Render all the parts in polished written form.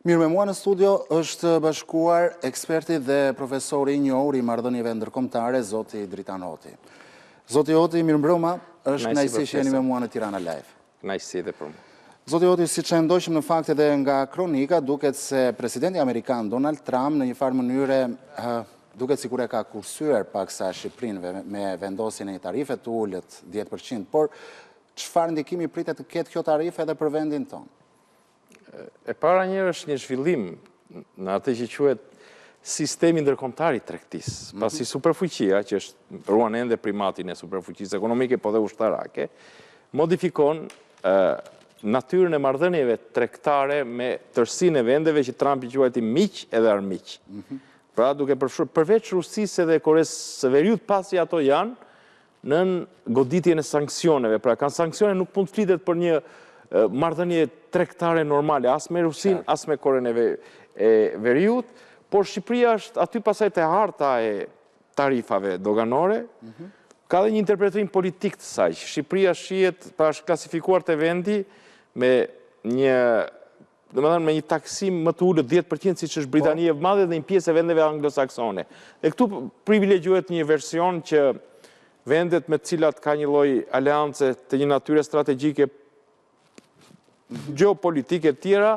Mirë me mua në studio është bashkuar eksperti dhe profesori i njohur i marrëdhënieve ndërkombëtare, zoti Dritan Hoti. Zoti Hoti, mirëmbrëma, është kënaqësi që jeni me mua në Tirana Live. Kënaqësi edhe për mua. Zoti Hoti, siç e ndoqëm në fakt edhe nga kronika, duket se presidenti amerikan Donald Trump në një farë mënyre duket sikur e ka kursyer paksa Shqipërinë me vendosjen e një tarife të ulët 10%, por çfarë ndikimi pritet të ketë kjo tarife edhe për vendin tonë? E para një është një zhvillim në atë që quhet sistemi ndërkombëtar i tregtisë, pasi superfuqia, që është ruan ende primatin e superfuqisë ekonomike po dhe ushtarake, modifikon natyrën e marrëdhënieve tregtare me tërësinë e vendeve që Trumpi quajti miq edhe armiq. Pra duke përveç Rusisë edhe Koresë së Veriut, pasi ato janë në goditjen e sanksioneve. Pra kanë sanksione, nuk mund të flitet për një marrëdhënie tregtare normale, as me Rusinë, as me Korenë e Veriut, por Shqipëria është aty pasaj te harta e tarifave doganore, ka dhe një interpretim politik të saj. Shqipëria shihet pra është klasifikuar te vendi me një taksim më të ulët 10%, siç është Britania e Madhe dhe një pjesë e vendeve anglosaksone. Dhe këtu privilegjohet një version që vendet me të cilat ka një lloj aleance të një natyre strategjike geopolitike të tjera,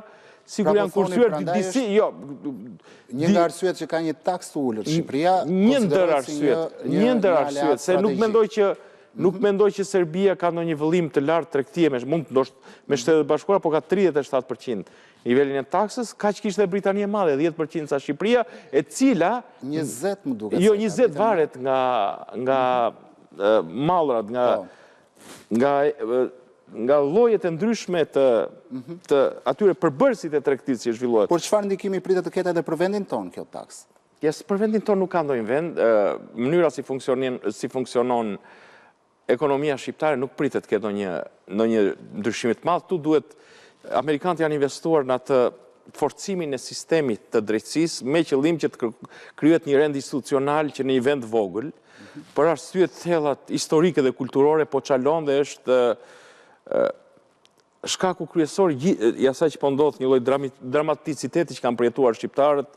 sikur janë kursyer disi, jo. Një nga arsyet që ka një taks të ulët Shqipëria, një ndër arsyet, se nuk mendoj që Serbia ka ndonjë vëllim të lartë tregtie me Shtetet Bashkuara, po ka 37% nivelin e taksës, kaq kishte Britania e Madhe, 10% sa Shqipëria, e cila 20 më duket. Jo, 20 varet nga mallrat, nga llojet e ndryshme të atyre përbërësit e tregtisë që zhvillohet. Por çfarë ndikimi pritet të ketë edhe për vendin tonë kjo taks? Për vendin tonë nuk ka ndonjë vend. Mënyra si funksionon ekonomia shqiptare nuk pritet të ketë ndonjë ndryshim të madh. Tu duhet amerikanët janë investuar në atë forcimin e sistemit të drejtësisë me qëllim që të krijohet një rend institucional që në një vend vogël, për arsye të thella historike dhe kulturore, po çalon dhe është shkaku kryesor i asaj që po ndodh, një lloj dramaticiteti që kanë përjetuar shqiptarët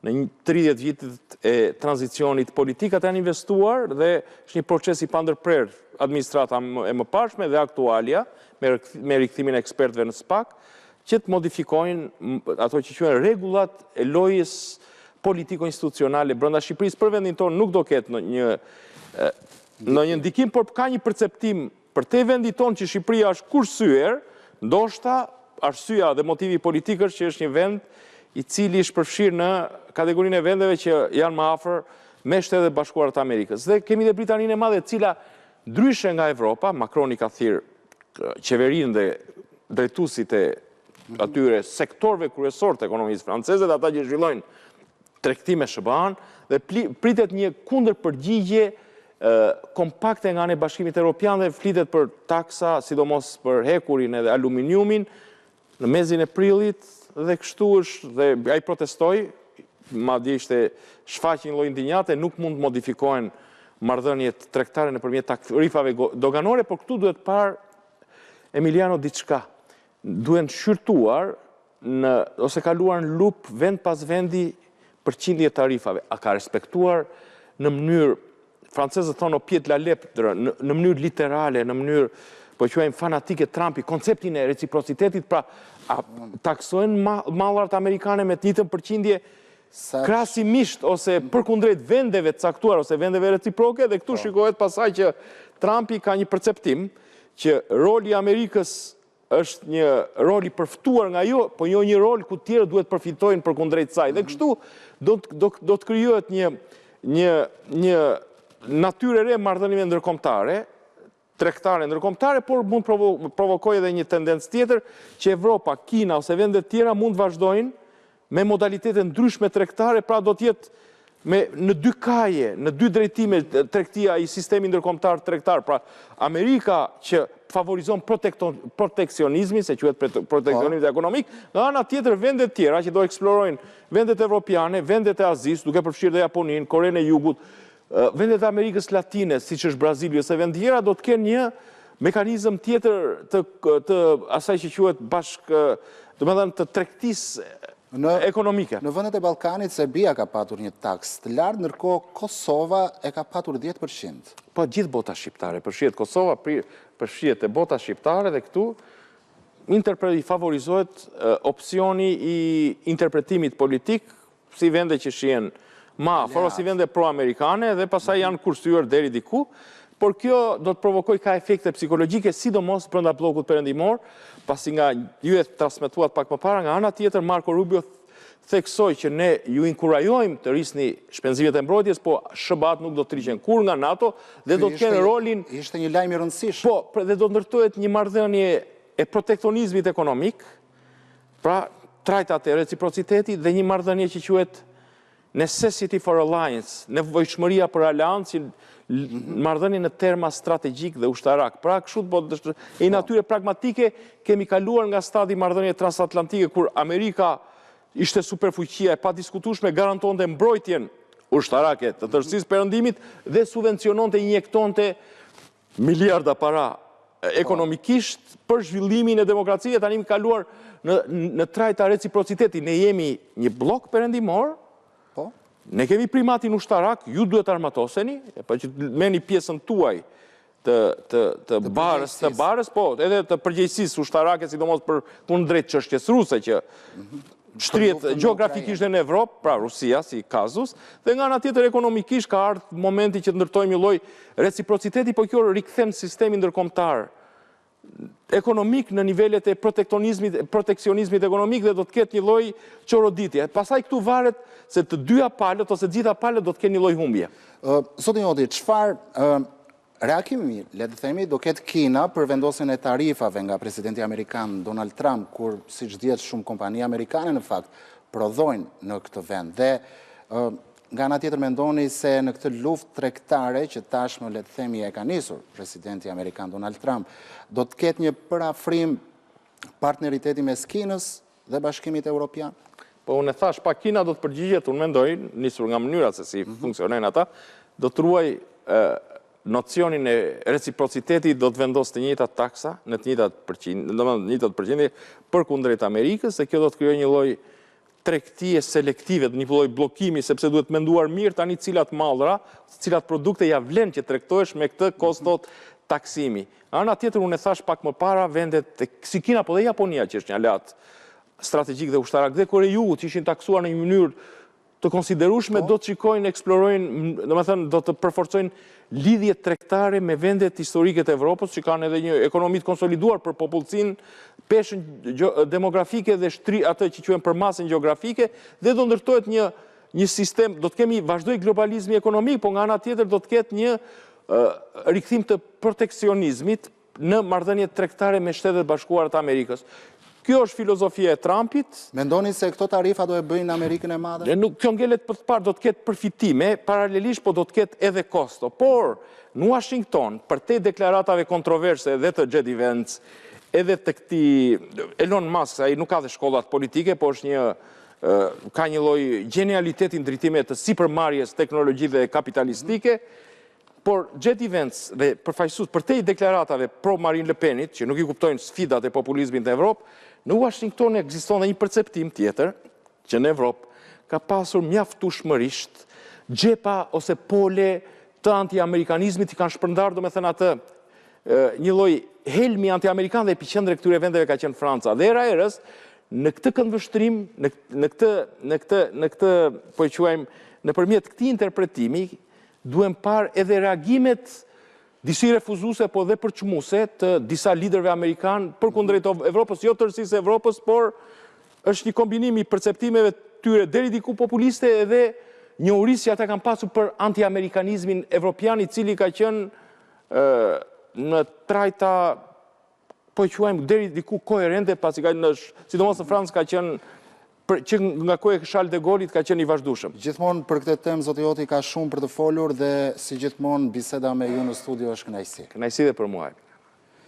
në 30 vitet e tranzicionit politik. Ata janë investuar dhe është një proces i pandërprer administrata e mëparshme dhe aktualja me rikthimin e ekspertëve në SPAK, që të modifikojnë ato që quhen rregullat e lojës politiko-institucionale brenda Shqipërisë. Për vendin tonë nuk do ketë ndonjë ndikim, por ka një perceptim për te vendi tonë që Shqipëria është kursyer, ndoshta arsyeja dhe motivi politik është që është një vend i cili është përfshirë në kategorinë e vendeve që janë më afër me Shtetet Bashkuara të Amerikës. Dhe kemi dhe Britaninë e Madhe, e cila ndryshe nga Evropa, Macroni ka thirrë qeverinë dhe drejtuesit e atyre sektorëve kryesor të ekonomisë franceze dhe ata që zhvillojnë tregti me SBA-n, dhe pritet një kundërpërgjigje kompakte nga anë e Bashkimit Evropian dhe flitet për taksa, sidomos për hekurin edhe aluminiumin në mezin e prillit, dhe kështu është, dhe ai protestoi, madje ishte shfaqje një lloj indinjate, nuk mund të modifikohen marrëdhëniet tregtare nëpërmjet tarifave doganore, por këtu duhet parë Emiliano diçka. Duhen shqyrtuar ose kaluar në lup vend pas vendi përqindje tarifave. A ka respektuar në mënyrë, francezët thonë o pied la lettre, në mënyrë literale, në mënyrë, po quajmë fanatike Trumpi, konceptin e reciprocitetit, pra taksojnë mallrat amerikane me të njëjtën përqindje krahasimisht ose përkundrejt vendeve të caktuar ose vendeve reciproke, dhe këtu shikohet pasaj që Trumpi ka një perceptim që roli i Amerikës është një rol i përftuar nga jo, po jo një rol ku tjerë duhet përfitojnë përkundrejt saj. Dhe kështu do të krijohet një natyrë e re marrëdhënieve ndërkombëtare, tregtare ndërkombëtare, por mund provokojë edhe një tendencë tjetër që Evropa, Kina ose vendet tjera mund vazhdojnë me modalitete ndryshme tregtare, pra do të jetë në dy kaje, në dy drejtime tregtia i sistemi ndërkombëtar tregtar. Pra Amerika që favorizon proteksionizmin, se quhet proteksionizmi ekonomik, nga ana tjetër vendet tjera që do eksplorojnë vendet evropiane, vendet e Azisë, duke përfshirë dhe Japoninë, Korenë e Jugut, vendet e Amerikës Latine, siç është Brazili ose vende tjera, do të kenë një mekanizëm tjetër të asaj që quhet domethënë të tregtisë ekonomike. Në vendet e Ballkanit, Serbia ka patur një taks të lartë, ndërkohë Kosova e ka patur 10%. Po gjithë bota shqiptare, përfshihet Kosova, përfshihet e bota shqiptare dhe këtu i favorizohet opsioni i interpretimit politik si vende që shihen ma afër, si vende pro-amerikane dhe pastaj janë kursyer deri diku, por kjo do të provokoj ka efekte psikologjike, sidomos brenda bllokut perëndimor, pasi nga ju e transmetuat pak më para, nga ana tjetër Marco Rubio theksoi që ne ju inkurajojmë të rrisni shpenzimet e mbrojtjes, po SBA nuk do të rriqen kur nga NATO dhe do të kenë rolin. Ishte një lajm i rëndësishëm. Po, dhe do ndërtohet një marrëdhënie e protekcionizmit ekonomik, pra trajtat e reciprocitetit dhe një marrëdhënie që quhet necessity for alliance, nevojshmëria për aleancë, marrëdhënie në terma strategjik dhe ushtarak. Pra, kështu po e natyre pragmatike kemi kaluar nga stadi marrëdhënie transatlantike kur Amerika ishte superfuqia e padiskutueshme, garantonte mbrojtjen ushtarake të tërësisë perëndimit dhe subvenciononte, injektonte miliarda para ekonomikisht për zhvillimin e demokracisë. Tani kemi kaluar në trajta reciprociteti. Ne jemi një blok perëndimor, ne kemi primatin ushtarak, ju duhet armatoseni, pa që merrni pjesën tuaj të barës, po, edhe të përgjegjësisë ushtarake, sidomos për kundrejt çështjes ruse që shtrihet gjeografikisht në Evropë, pra Rusia si kazus, dhe nga ana tjetër ekonomikisht ka ardhur momenti që të ndërtojmë një lloj reciprociteti, po kjo rikthen sistemin ndërkombëtar ekonomik në nivelet e proteksionizmit ekonomik dhe do të ketë një lloj çoroditje. Pastaj këtu varet se të dyja palët ose të gjitha palët do të kenë një lloj humbje. Zoti Joti, çfarë reagimi, le të themi, do ketë Kina për vendosjen e tarifave nga presidenti amerikan Donald Trump, kur siç dihet shumë kompani amerikane në fakt prodhojnë në këtë vend. Dhe nga ana tjetër mendoni se në këtë luftë tregtare që tashmë le të themi e ka nisur presidenti amerikan Donald Trump, do të ketë një përafrim partneriteti mes Kinës dhe Bashkimit Evropian? Po unë thash pa Kina do të përgjigjet, unë mendoj, nisur nga mënyra se si funksionojnë ata, do të ruaj nocionin e reciprocitetit, do të vendos të njëjtat taksa në të njëjtat përqindje përkundrejt Amerikës, dhe kjo do të krijojë një lloj tregtie selektive, një lloj bllokimi, sepse duhet menduar mirë tani cilat mallra, cilat produkte ja vlen që tregtohesh me këtë kostot taksimi. Ana tjetër unë thash pak më para, vendet si Kina po dhe Japonia që është një aleat strategjik dhe ushtarak dhe Kore e Jugut që ishin taksuar në një mënyrë të konsiderueshme, do të shikojnë, eksplorojnë, domethënë do të përforcojnë lidhje tregtare me vendet historike të Evropës, që kanë edhe një ekonomi të konsoliduar për popullsinë, peshën demografike dhe atë që quhen përmasën gjeografike, dhe do ndërtohet një sistem, do të kemi vazhdoi globalizmi ekonomik, po nga ana tjetër do të ketë një rikthim të proteksionizmit në marrëdhëniet tregtare me Shtetet Bashkuara të Amerikës. Kjo është filozofia e Trumpit. Mendoni se këto tarifa do e bëjnë Amerikën e Madhe? Kjo ngelet për të parë do të ketë përfitime, paralelisht po do të ketë edhe kosto. Por në Washington, për te deklaratave kontroverse edhe të J.D. Vance, edhe të këtij Elon Musk, ai nuk ka dhe shkollat politike, po është ka një lloj genialiteti në drejtime të sipërmarrjes teknologjike dhe kapitalistike. Por J.D. Vance dhe përfaqësues për te deklaratave pro Marine Le Penit, që nuk i kuptojnë sfidat e populizmit në Evropë, në Washington ekziston dhe një perceptim tjetër, që në Evropë ka pasur mjaftueshmërisht xhepa ose pole të anti-amerikanizmit që kanë shpërndarë, domethënë atë një lloj helmi anti-amerikan dhe epiqendre këtyre vendeve ka qenë Franca. Dhe era erës, në këtë këndvështrim, në këtë po e quajmë nëpërmjet këtij interpretimi, duhem parë edhe reagimet disi refuzuese, po dhe përçmuese të disa liderëve amerikan përkundrejt Evropës, jo tërësisë Evropës, por është një kombinim i perceptimeve tyre deri diku populiste edhe njohurisë që ata kanë pasur për anti-amerikanizmin evropian, i cili ka qenë në trajta, po e quajmë deri diku koherente, pasi sidomos në Francë ka qenë që nga kohë e Charles de Gaullit ka qenë i vazhdueshëm. Gjithmonë për këtë temë, zoti Joti, ka shumë për të folur dhe si gjithmonë biseda me ju në studio është kënaqësi. Kënaqësi dhe për mua.